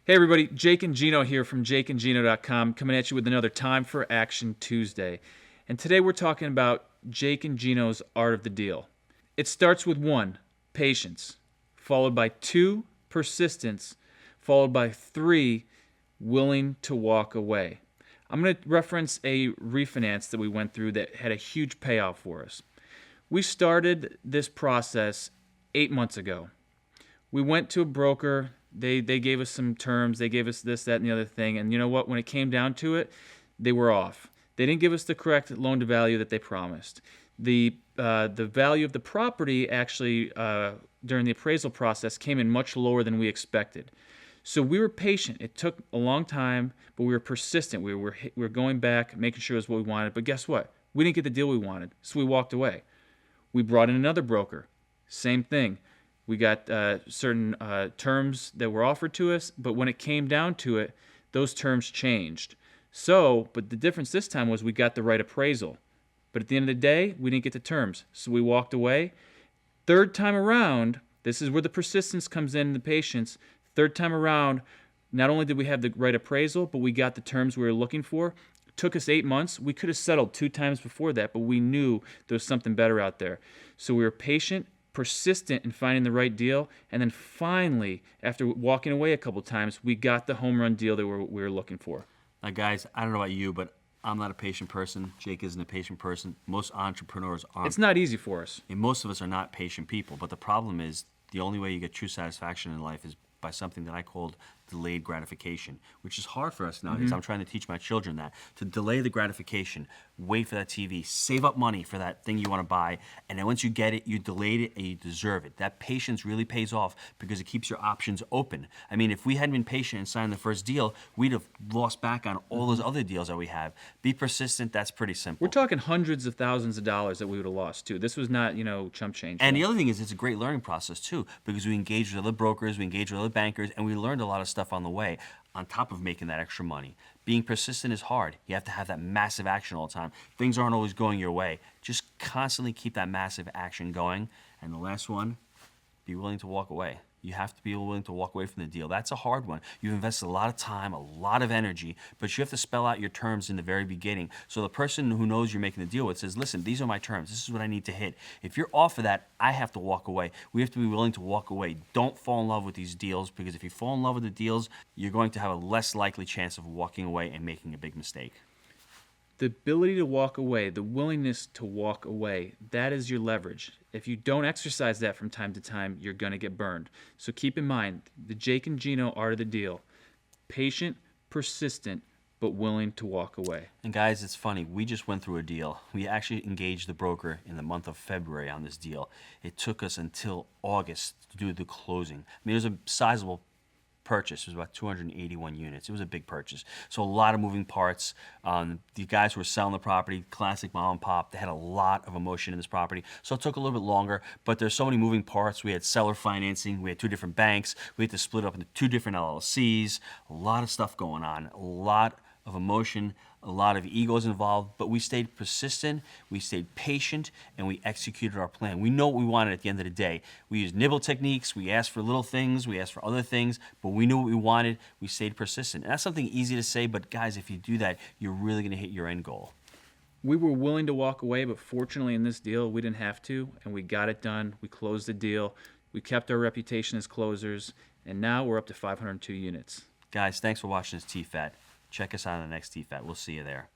Hey everybody, Jake and Gino here from jakeandgino.com coming at you with another Time for Action Tuesday. And today we're talking about Jake and Gino's art of the deal. It starts with 1, patience, followed by 2, persistence, followed by 3, willing to walk away. I'm going to reference a refinance that we went through that had a huge payoff for us. We started this process 8 months ago. We went to a broker. They gave us some terms. They gave us this, that, and the other thing. And you know what? When it came down to it, they were off. They didn't give us the correct loan to value that they promised. The value of the property actually during the appraisal process came in much lower than we expected. So we were patient. It took a long time, but we were persistent. We were going back, making sure it was what we wanted. But guess what? We didn't get the deal we wanted, so we walked away. We brought in another broker. Same thing. We got certain terms that were offered to us, but when it came down to it, those terms changed. But the difference this time was we got the right appraisal. But at the end of the day, we didn't get the terms, so we walked away. Third time around, this is where the persistence comes in and the patience. Third time around, not only did we have the right appraisal, but we got the terms we were looking for. It took us 8 months. We could have settled 2 times before that, but we knew there was something better out there. So we were patient, persistent in finding the right deal, and then finally, after walking away a couple times, we got the home run deal that we were looking for. Now, guys, I don't know about you, but I'm not a patient person. Jake isn't a patient person. Most entrepreneurs aren't. It's not easy for us. And most of us are not patient people. But the problem is the only way you get true satisfaction in life is by something that I called delayed gratification, which is hard for us nowadays. I'm trying to teach my children that, to delay the gratification, wait for that TV, save up money for that thing you want to buy, and then once you get it, you delayed it and you deserve it. That patience really pays off because it keeps your options open. I mean, if we hadn't been patient and signed the first deal, we'd have lost back on all those other deals that we have. Be persistent, that's pretty simple. We're talking hundreds of thousands of dollars that we would have lost too. This was not, chump change. And the other thing is it's a great learning process too, because we engaged with other brokers, we engaged with other bankers, and we learned a lot of stuff on the way, on top of making that extra money. Being persistent is hard. You have to have that massive action all the time. Things aren't always going your way. Just constantly keep that massive action going. And the last one, be willing to walk away. You have to be willing to walk away from the deal. That's a hard one. You've invested a lot of time, a lot of energy, but you have to spell out your terms in the very beginning. So the person who knows you're making the deal with says, listen, these are my terms. This is what I need to hit. If you're off of that, I have to walk away. We have to be willing to walk away. Don't fall in love with these deals, because if you fall in love with the deals, you're going to have a less likely chance of walking away and making a big mistake. The ability to walk away, the willingness to walk away, that is your leverage. If you don't exercise that from time to time, you're going to get burned. So keep in mind, the Jake and Gino art of the deal. Patient, persistent, but willing to walk away. And guys, it's funny. We just went through a deal. We actually engaged the broker in the month of February on this deal. It took us until August to do the closing. I mean, it was a sizable purchase. It was about 281 units. It was a big purchase. So a lot of moving parts. The guys who were selling the property, classic mom and pop, they had a lot of emotion in this property. So it took a little bit longer, but there's so many moving parts. We had seller financing. We had 2 different banks. We had to split up into 2 different LLCs. A lot of stuff going on. A lot of emotion, a lot of egos involved, but we stayed persistent, we stayed patient, and we executed our plan. We know what we wanted at the end of the day. We used nibble techniques, we asked for little things, we asked for other things, but we knew what we wanted, we stayed persistent. And that's something easy to say, but guys, if you do that, you're really gonna hit your end goal. We were willing to walk away, but fortunately in this deal, we didn't have to, and we got it done. We closed the deal. We kept our reputation as closers, and now we're up to 502 units. Guys, thanks for watching this TFAT. Check us out on the next TFAT. We'll see you there.